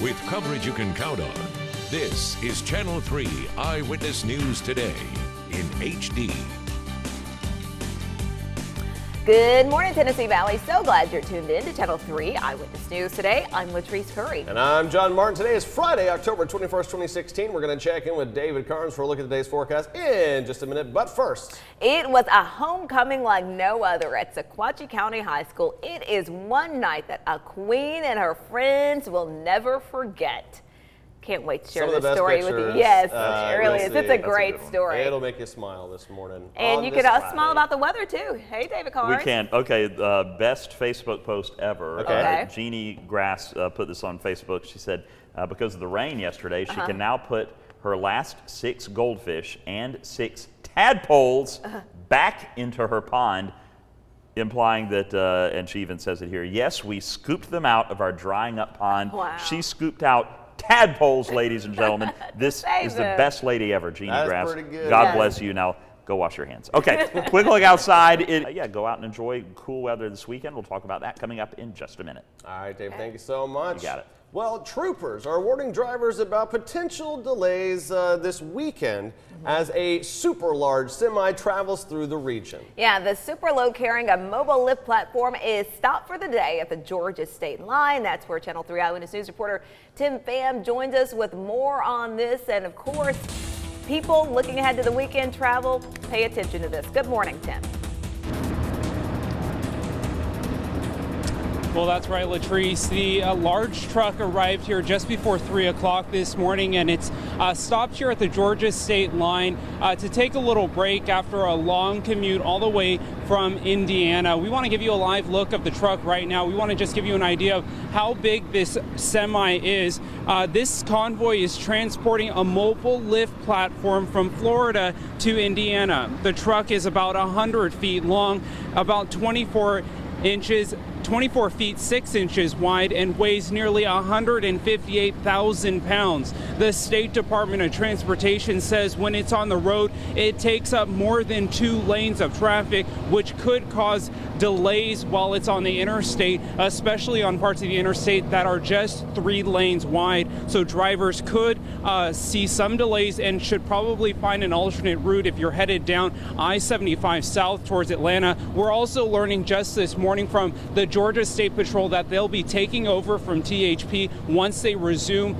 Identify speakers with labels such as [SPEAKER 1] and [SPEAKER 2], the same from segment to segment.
[SPEAKER 1] with coverage you can count on. This is Channel 3 Eyewitness News Today in HD.
[SPEAKER 2] Good morning, Tennessee Valley. So glad you're tuned in to Channel 3 Eyewitness News Today. I'm Latrice Curry.
[SPEAKER 3] And I'm John Martin. Today is Friday, October 21st, 2016. We're going to check in with David Carnes for a look at today's forecast in just a minute. But first,
[SPEAKER 2] it was a homecoming like no other at Sequatchie County High School. It is one night that a queen and her friends will never forget. Can't wait to share this story with you. Yes, it really is. It's a great story.
[SPEAKER 3] It'll make you smile this morning.
[SPEAKER 2] And you can smile about the weather too. Hey, David Carnes.
[SPEAKER 4] We can. Okay, best Facebook post ever.
[SPEAKER 3] Okay.
[SPEAKER 4] Jeannie Grass put this on Facebook. She said because of the rain yesterday, she can now put her last 6 goldfish and 6 tadpoles back into her pond, implying that, and she even says it here, yes, we scooped them out of our drying up pond.
[SPEAKER 2] Wow.
[SPEAKER 4] She scooped out tadpoles, ladies and gentlemen. This is the best lady ever, Jeannie Grass.
[SPEAKER 3] Pretty good.
[SPEAKER 4] God bless you. Now go wash your hands. Okay, quick look outside. Go out and enjoy cool weather this weekend. We'll talk about that coming up in just a minute.
[SPEAKER 3] All right, Dave, thank you so much.
[SPEAKER 4] You got it.
[SPEAKER 3] Well, troopers are warning drivers about potential delays this weekend as a super large semi travels through the region.
[SPEAKER 2] Yeah, the super load carrying a mobile lift platform is stopped for the day at the Georgia state line. That's where Channel 3 Eyewitness News reporter Tim Pham joins us with more on this. And of course, people looking ahead to the weekend travel, pay attention to this. Good morning, Tim.
[SPEAKER 5] Well, that's right, Latrice. The large truck arrived here just before 3 o'clock this morning, and it's stopped here at the Georgia state line to take a little break after a long commute all the way from Indiana. We want to give you a live look of the truck right now. We want to just give you an idea of how big this semi is. This convoy is transporting a mobile lift platform from Florida to Indiana. The truck is about 100 feet long, about 24 feet 6 inches wide, and weighs nearly 158,000 pounds. The State Department of Transportation says when it's on the road, it takes up more than 2 lanes of traffic, which could cause delays while it's on the interstate, especially on parts of the interstate that are just 3 lanes wide. So drivers could see some delays and should probably find an alternate route if you're headed down I-75 south towards Atlanta. We're also learning just this morning from the Georgia State Patrol that they'll be taking over from THP once they resume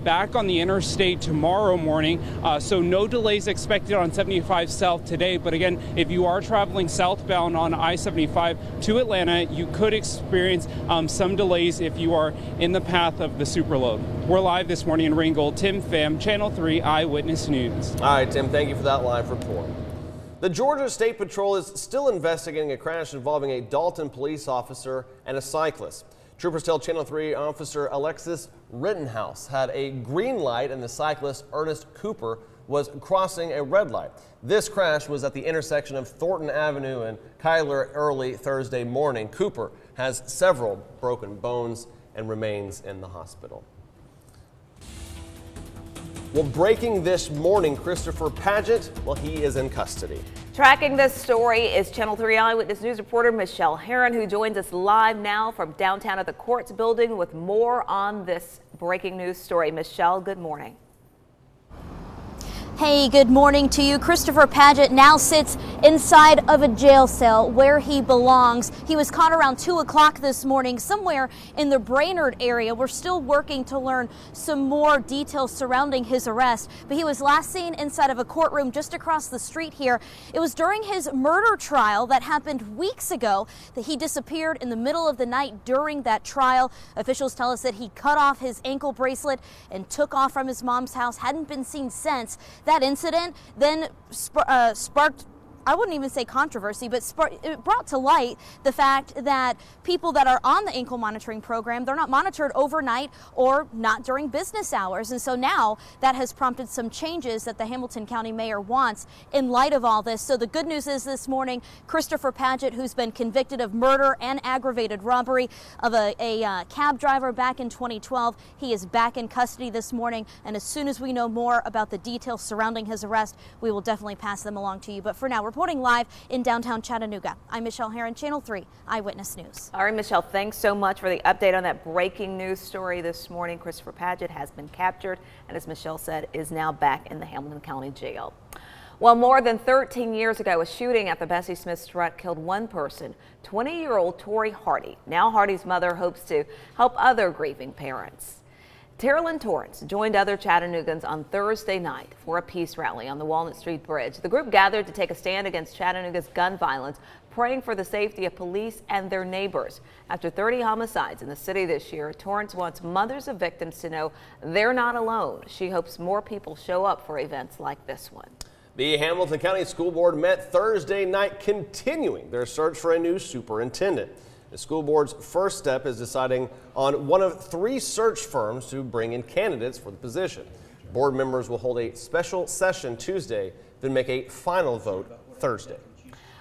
[SPEAKER 5] back on the interstate tomorrow morning. So no delays expected on 75 south today. But again, if you are traveling southbound on I-75 to Atlanta, you could experience some delays if you are in the path of the superload. We're live this morning in Ringgold. Tim Pham, Channel 3 Eyewitness News.
[SPEAKER 3] All right, Tim, thank you for that live report. The Georgia State Patrol is still investigating a crash involving a Dalton police officer and a cyclist. Troopers tell Channel 3 officer Alexis Rittenhouse had a green light and the cyclist Ernest Cooper was crossing a red light. This crash was at the intersection of Thornton Avenue and Kyler early Thursday morning. Cooper has several broken bones and remains in the hospital. Well, breaking this morning, Christopher Paget, well, he is in custody.
[SPEAKER 2] Tracking this story is Channel 3 Eyewitness News reporter Michelle Herron, who joins us live now from downtown at the Courts building with more on this breaking news story. Michelle, good morning.
[SPEAKER 6] Hey, good morning to you. Christopher Paget now sits inside of a jail cell where he belongs. He was caught around 2 o'clock this morning somewhere in the Brainerd area. We're still working to learn some more details surrounding his arrest, but he was last seen inside of a courtroom just across the street here. It was during his murder trial that happened weeks ago that he disappeared in the middle of the night during that trial. Officials tell us that he cut off his ankle bracelet and took off from his mom's house, hadn't been seen since. That incident then sparked, I wouldn't even say controversy, but it brought to light the fact that people that are on the ankle monitoring program, they're not monitored overnight or not during business hours. And so now that has prompted some changes that the Hamilton County Mayor wants in light of all this. So the good news is this morning, Christopher Paget, who's been convicted of murder and aggravated robbery of a cab driver back in 2012, he is back in custody this morning. And as soon as we know more about the details surrounding his arrest, we will definitely pass them along to you. But for now, we're Reporting live in downtown Chattanooga, I'm Michelle Herron, Channel 3 Eyewitness News.
[SPEAKER 2] All right, Michelle, thanks so much for the update on that breaking news story this morning. Christopher Paget has been captured and, as Michelle said, is now back in the Hamilton County Jail. Well, more than 13 years ago, a shooting at the Bessie Smith truck killed one person, 20-year-old Tori Hardy. Now Hardy's mother hopes to help other grieving parents. Terilyn Torrance joined other Chattanoogans on Thursday night for a peace rally on the Walnut Street Bridge. The group gathered to take a stand against Chattanooga's gun violence, praying for the safety of police and their neighbors. After 30 homicides in the city this year, Torrance wants mothers of victims to know they're not alone. She hopes more people show up for events like this one.
[SPEAKER 3] The Hamilton County School Board met Thursday night, continuing their search for a new superintendent. The school board's first step is deciding on one of 3 search firms to bring in candidates for the position. Board members will hold a special session Tuesday, then make a final vote Thursday.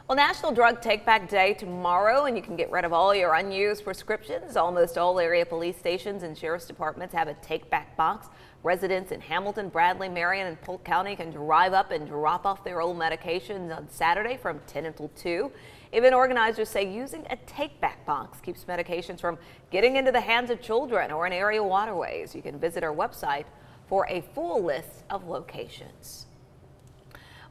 [SPEAKER 2] Well, National Drug Take Back Day tomorrow, and you can get rid of all your unused prescriptions. Almost all area police stations and sheriff's departments have a take back box. Residents in Hamilton, Bradley, Marion, and Polk County can drive up and drop off their old medications on Saturday from 10 until 2. Event organizers say using a take back box keeps medications from getting into the hands of children or in area waterways. You can visit our website for a full list of locations.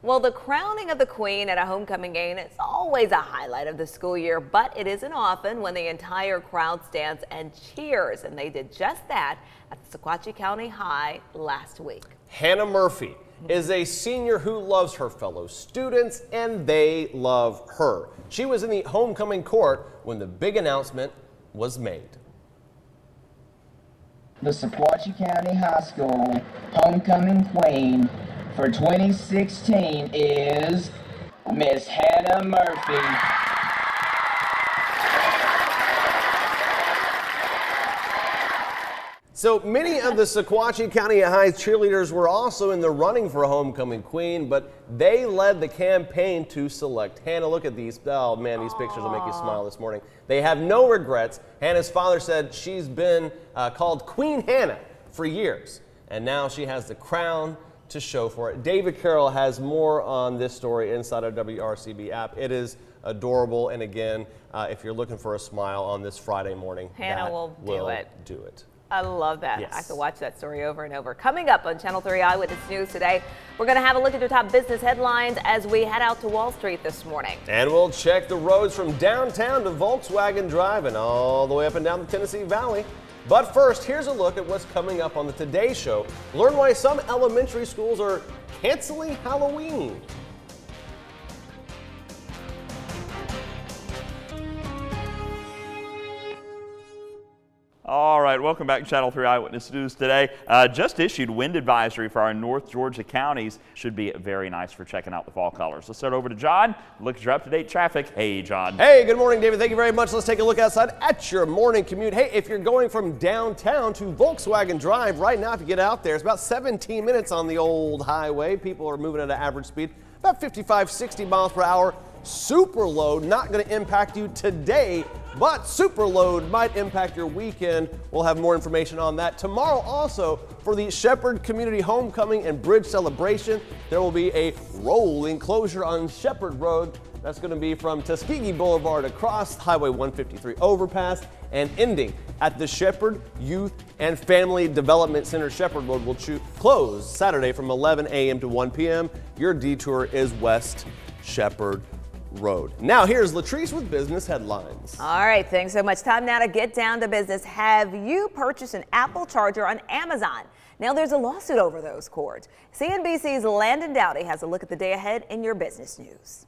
[SPEAKER 2] Well, the crowning of the Queen at a homecoming game is always a highlight of the school year, but it isn't often when the entire crowd stands and cheers, and they did just that at the Sequatchie County High last week.
[SPEAKER 3] Hannah Murphy is a senior who loves her fellow students, and they love her. She was in the homecoming court when the big announcement was made.
[SPEAKER 7] The Sequatchie County High School homecoming queen for 2016 is Miss Hannah Murphy.
[SPEAKER 3] So many of the Sequatchie County High cheerleaders were also in the running for homecoming queen, but they led the campaign to select Hannah. Look at these. Oh man, these pictures will make you smile this morning. They have no regrets. Hannah's father said she's been called Queen Hannah for years, and now she has the crown to show for it. David Carroll has more on this story inside our WRCB app. It is adorable, and again, if you're looking for a smile on this Friday morning,
[SPEAKER 2] Hannah will do it. I love that.
[SPEAKER 3] Yes.
[SPEAKER 2] I could watch that story over and over. Coming up on Channel 3 Eyewitness News today, we're going to have a look at your top business headlines as we head out to Wall Street this morning.
[SPEAKER 3] And we'll check the roads from downtown to Volkswagen Drive and all the way up and down the Tennessee Valley. But first, here's a look at what's coming up on the Today Show. Learn why some elementary schools are canceling Halloween.
[SPEAKER 4] All right, welcome back to Channel 3 Eyewitness News today. Just issued wind advisory for our North Georgia counties. Should be very nice for checking out the fall colors. Let's start over to John. Look at your up-to-date traffic. Hey, John.
[SPEAKER 3] Hey, good morning, David. Thank you very much. Let's take a look outside at your morning commute. Hey, if you're going from downtown to Volkswagen Drive right now, if you get out there, it's about 17 minutes on the old highway. People are moving at an average speed, about 55, 60 miles per hour. Super load, not going to impact you today, but super load might impact your weekend. We'll have more information on that tomorrow. Also, for the Shepherd Community Homecoming and Bridge Celebration, there will be a rolling closure on Shepherd Road. That's going to be from Tuskegee Boulevard across Highway 153 overpass and ending at the Shepherd Youth and Family Development Center. Shepherd Road will close Saturday from 11 a.m. to 1 p.m. Your detour is West Shepherd Road. Now here's Latrice with business headlines.
[SPEAKER 2] All right, thanks so much. Time now to get down to business. Have you purchased an Apple charger on Amazon? Now there's a lawsuit over those cords. CNBC's Landon Dowdy has a look at the day ahead in your business news.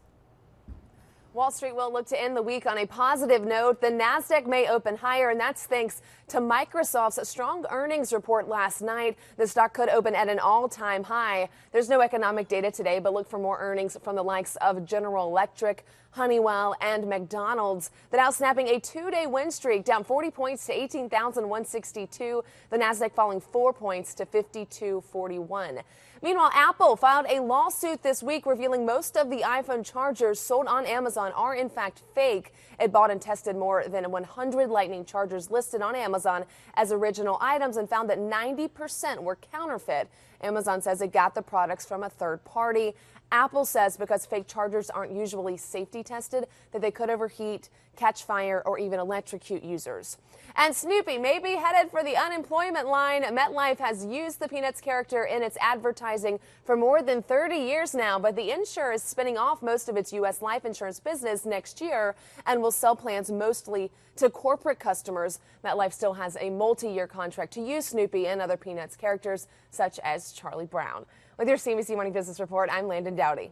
[SPEAKER 8] Wall Street will look to end the week on a positive note. The Nasdaq may open higher, and that's thanks to Microsoft's strong earnings report last night. The stock could open at an all-time high. There's no economic data today, but look for more earnings from the likes of General Electric, Honeywell, and McDonald's. The Dow snapping a two-day win streak, down 40 points to 18,162. The Nasdaq falling 4 points to 5241. Meanwhile, Apple filed a lawsuit this week revealing most of the iPhone chargers sold on Amazon are in fact fake. It bought and tested more than 100 Lightning chargers listed on Amazon as original items and found that 90% were counterfeit. Amazon says it got the products from a third party. Apple says because fake chargers aren't usually safety tested, that they could overheat, catch fire, or even electrocute users. And Snoopy may be headed for the unemployment line. MetLife has used the Peanuts character in its advertising for more than 30 years now, but the insurer is spinning off most of its U.S. life insurance business next year and will sell plans mostly to corporate customers. MetLife still has a multi-year contract to use Snoopy and other Peanuts characters, such as Charlie Brown. With your CBC Morning Business Report, I'm Landon Dowdy.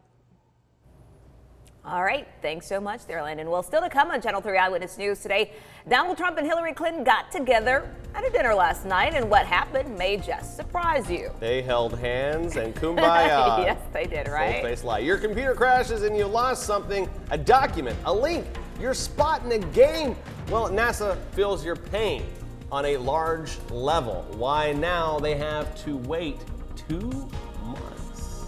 [SPEAKER 2] All right, thanks so much there, Landon. Well, still to come on Channel 3 Eyewitness News today, Donald Trump and Hillary Clinton got together at a dinner last night, and what happened may just surprise you.
[SPEAKER 3] They held hands and kumbaya.
[SPEAKER 2] Yes, they did, right?
[SPEAKER 3] Full-face lie. Your computer crashes and you lost something, a document, a link, your spot in a game. Well, NASA feels your pain on a large level. Why now they have to wait 2 months.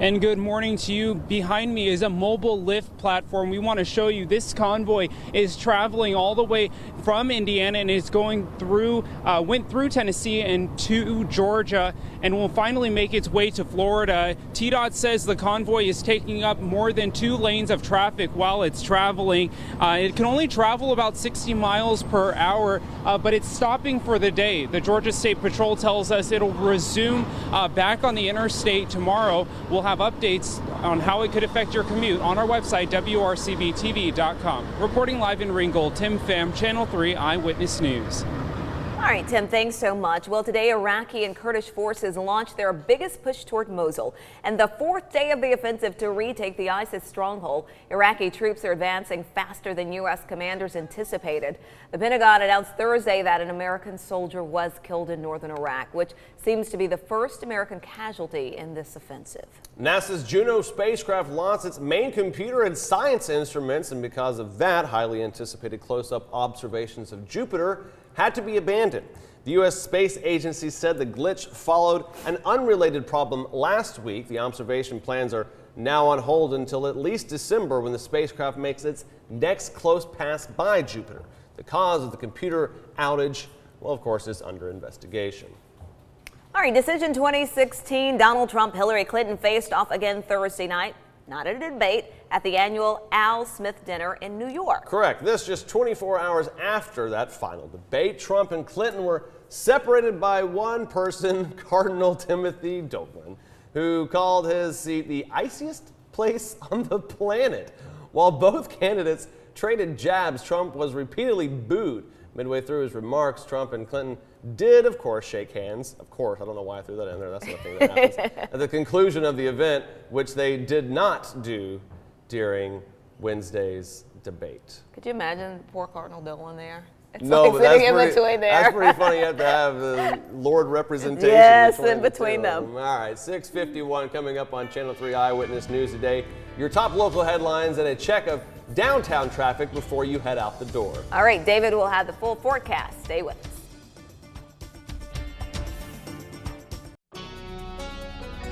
[SPEAKER 5] And good morning to you. Behind me is a mobile lift platform. We want to show you this convoy is traveling all the way from Indiana and is going through, went through Tennessee and to Georgia and will finally make its way to Florida. TDOT says the convoy is taking up more than 2 lanes of traffic while it's traveling. It can only travel about 60 miles per hour, but it's stopping for the day. The Georgia State Patrol tells us it'll resume back on the interstate tomorrow. We'll have updates on how it could affect your commute on our website, WRCBTV.com. Reporting live in Ringgold, Tim Pham, Channel 3 Eyewitness News.
[SPEAKER 2] All right, Tim, thanks so much. Well, today Iraqi and Kurdish forces launched their biggest push toward Mosul and the 4th day of the offensive to retake the ISIS stronghold. Iraqi troops are advancing faster than U.S. commanders anticipated. The Pentagon announced Thursday that an American soldier was killed in northern Iraq, which seems to be the first American casualty in this offensive.
[SPEAKER 3] NASA's Juno spacecraft launched its main computer and science instruments, and because of that, highly anticipated close-up observations of Jupiter had to be abandoned. The U.S. Space Agency said the glitch followed an unrelated problem last week. The observation plans are now on hold until at least December, when the spacecraft makes its next close pass by Jupiter. The cause of the computer outage, well, of course, is under investigation.
[SPEAKER 2] All right, decision 2016, Donald Trump, Hillary Clinton faced off again Thursday night. Not at a debate, at the annual Al Smith dinner in New York.
[SPEAKER 3] Correct. This just 24 hours after that final debate. Trump and Clinton were separated by one person, Cardinal Timothy Dolan, who called his seat the iciest place on the planet. While both candidates traded jabs, Trump was repeatedly booed. Midway through his remarks, Trump and Clinton did, of course, shake hands. Of course, I don't know why I threw that in there. That's not a thing that happens. At the conclusion of the event, which they did not do during Wednesday's debate.
[SPEAKER 2] Could you imagine poor Cardinal Dolan there? It's
[SPEAKER 3] no,
[SPEAKER 2] like
[SPEAKER 3] but that's
[SPEAKER 2] pretty
[SPEAKER 3] funny. You have to have the Lord representation.
[SPEAKER 2] Yes, in between them.
[SPEAKER 3] All right, 6:51 coming up on Channel 3 Eyewitness News today. Your top local headlines and a check of downtown traffic before you head out the door.
[SPEAKER 2] All right, David will have the full forecast. Stay with us.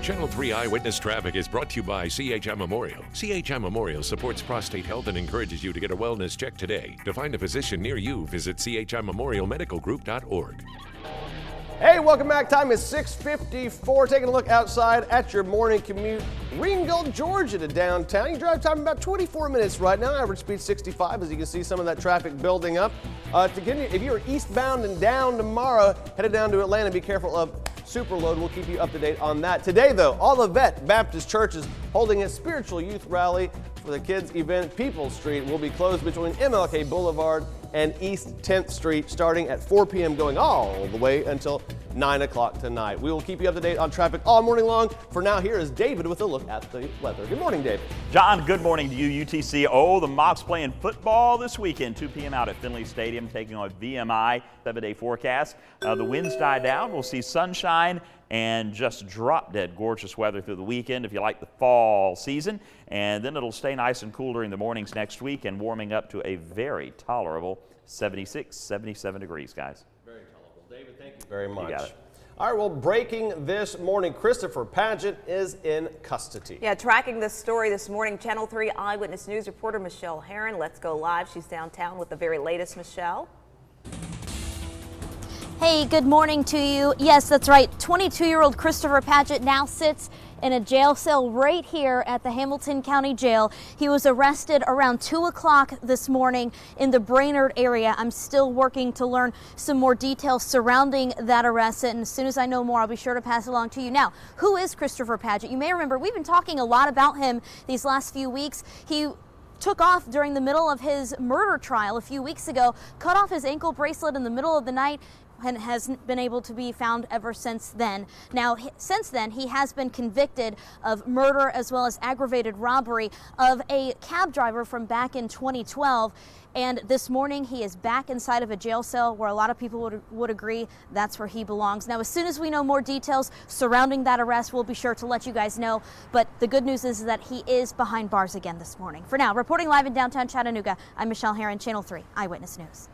[SPEAKER 1] Channel 3 Eyewitness Traffic is brought to you by CHI Memorial. CHI Memorial supports prostate health and encourages you to get a wellness check today. To find a physician near you, visit chimemorialmedicalgroup.org.
[SPEAKER 3] Hey, welcome back. Time is 6:54. Taking a look outside at your morning commute. Ringgold, Georgia to downtown. You drive time about 24 minutes right now. Average speed 65, as you can see some of that traffic building up. If you're eastbound and down tomorrow, headed down to Atlanta, be careful of Superload. We'll keep you up to date on that. Today, though, Olivet Baptist Church is holding a spiritual youth rally for the kids event. Peoples Street will be closed between MLK Boulevard and East 10th Street starting at 4 p.m. going all the way until 9 o'clock tonight. We will keep you up to date on traffic all morning long. For now, here is David with a look at the weather. Good morning, David.
[SPEAKER 4] John, good morning to you, UTC. Oh, the Mocs playing football this weekend, 2 p.m. out at Finley Stadium, taking on VMI. 7-day forecast. The winds die down. We'll see sunshine and just drop-dead gorgeous weather through the weekend if you like the fall season. And then it'll stay nice and cool during the mornings next week and warming up to a very tolerable 76, 77 degrees, guys.
[SPEAKER 3] Very tolerable. David, thank you very much.
[SPEAKER 4] You got it.
[SPEAKER 3] All right, well, breaking this morning, Christopher Paget is in custody.
[SPEAKER 2] Yeah, tracking this story this morning, Channel 3 Eyewitness News reporter Michelle Herron. Let's go live. She's downtown with the very latest. Michelle.
[SPEAKER 6] Hey, good morning to you. Yes, that's right. 22-year-old Christopher Paget now sits in a jail cell right here at the Hamilton County Jail. He was arrested around 2 o'clock this morning in the Brainerd area. I'm still working to learn some more details surrounding that arrest, and as soon as I know more, I'll be sure to pass it along to you. Now, who is Christopher Paget? You may remember we've been talking a lot about him these last few weeks. He took off during the middle of his murder trial a few weeks ago, cut off his ankle bracelet in the middle of the night, and hasn't been able to be found ever since then. Now, since then, he has been convicted of murder as well as aggravated robbery of a cab driver from back in 2012. And this morning, he is back inside of a jail cell where a lot of people would agree that's where he belongs. Now, as soon as we know more details surrounding that arrest, we'll be sure to let you guys know. But the good news is that he is behind bars again this morning. For now, reporting live in downtown Chattanooga, I'm Michelle Herron, Channel 3 Eyewitness News.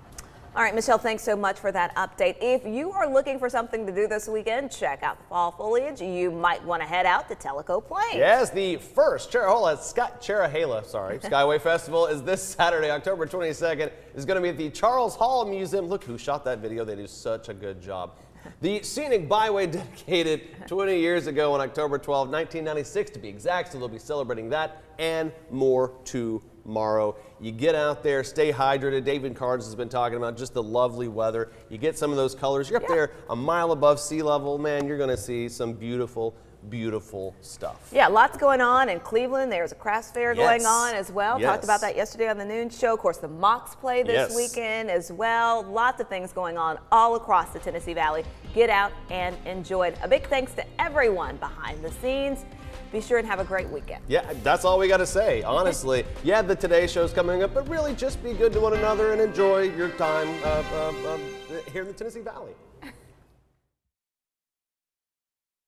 [SPEAKER 2] All right, Michelle, thanks so much for that update. If you are looking for something to do this weekend, check out the fall foliage. You might want to head out to Tellico Plains.
[SPEAKER 3] Yes, the first Skyway Festival is this Saturday, October 22nd. It's going to be at the Charles Hall Museum. Look who shot that video. They do such a good job. The scenic byway dedicated 20 years ago on October 12, 1996 to be exact, so they'll be celebrating that and more tomorrow. You get out there, stay hydrated. David Carnes has been talking about just the lovely weather. You get some of those colors. You're up there a mile above sea level. Man, you're going to see some beautiful, beautiful stuff.
[SPEAKER 2] Yeah, lots going on in Cleveland. There's a crafts fair going on as well. Talked about that yesterday on the noon show. Of course, the Mocs play this weekend as well. Lots of things going on all across the Tennessee Valley. Get out and enjoy it. A big thanks to everyone behind the scenes. Be sure and have a great weekend. Yeah,
[SPEAKER 3] that's all we got to say, honestly. Yeah, the Today Show's coming up, but really just be good to one another and enjoy your time here in the Tennessee Valley.